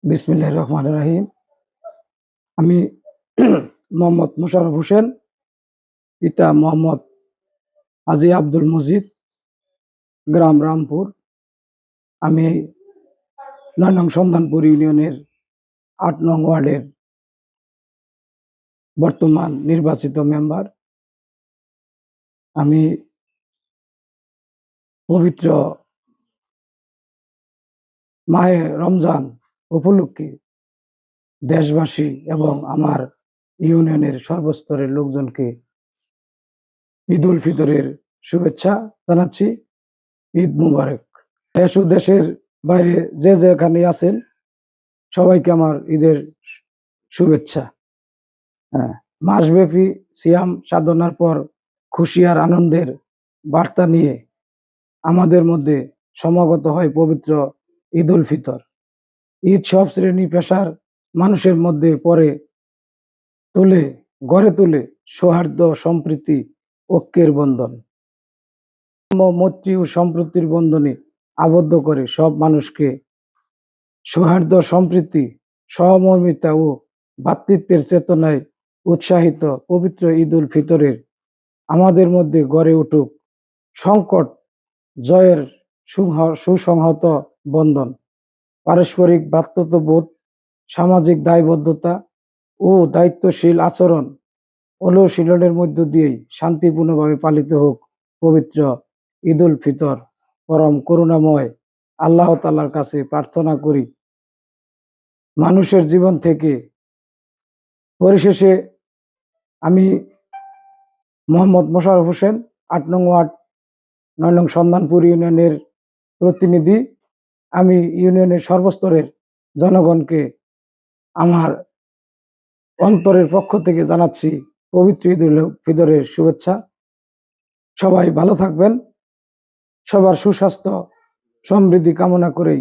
বিসমিল্লাহির রহমানির রহিম। আমি মোহাম্মদ মোশাররফ হোসেন, পিতা মোহাম্মদ হাজী আব্দুল মজিদ, গ্রাম রামপুর। আমি ৯ নং সন্ধানপুর ইউনিয়নের ৮ নং ওয়ার্ডের বর্তমান নির্বাচিত মেম্বার। আমি পবিত্র মাহে রমজান উপলক্ষে দেশবাসী এবং আমার ইউনিয়নের সর্বস্তরের লোকজনকে ঈদ উল ফিতরের শুভেচ্ছা জানাচ্ছি। ঈদ মুবারক। দেশ ও দেশের বাইরে যে যেখানে আছেন সবাইকে আমার ঈদের শুভেচ্ছা। মাসব্যাপী সিয়াম সাধনার পর খুশি আর আনন্দের বার্তা নিয়ে আমাদের মধ্যে সমাগত হয় পবিত্র ঈদ উল ফিতর। ঈদ সব শ্রেণী পেশার মানুষের মধ্যে গড়ে তোলে সৌহার্দ্য, সম্প্রীতি, ঐক্যের বন্ধন। মৈত্রী ও সম্প্রীতির বন্ধনে আবদ্ধ করে সব মানুষকে সৌহার্দ্য, সম্প্রীতি, সহমর্মিতা ও ভ্রাতৃত্বের চেতনায় উৎসাহিত পবিত্র ঈদ উল ফিতরের আমাদের মধ্যে গড়ে উঠুক সংকট জয়ের সুসংহত বন্ধন, পারস্পরিক ভ্রাতৃত্ববোধ, সামাজিক দায়বদ্ধতা ও দায়িত্বশীল আচরণ অনুশীলনের মধ্য দিয়েই শান্তিপূর্ণভাবে পালিত হোক পবিত্র ঈদ উল ফিতর। পরম করুণাময় আল্লাহ তাআলার কাছে প্রার্থনা করি মানুষের জীবন থেকে। পরিশেষে আমি মোহাম্মদ মোশাররফ হোসেন, ৮ নং ওয়ার্ড, ৯ নং সন্ধানপুর ইউনিয়নের প্রতিনিধি। আমি ইউনিয়নের সর্বস্তরের জনগণকে আমার অন্তরের পক্ষ থেকে জানাচ্ছি পবিত্র ঈদ উল ফিতরের শুভেচ্ছা। সবাই ভালো থাকবেন। সবার সুস্বাস্থ্য সমৃদ্ধি কামনা করেই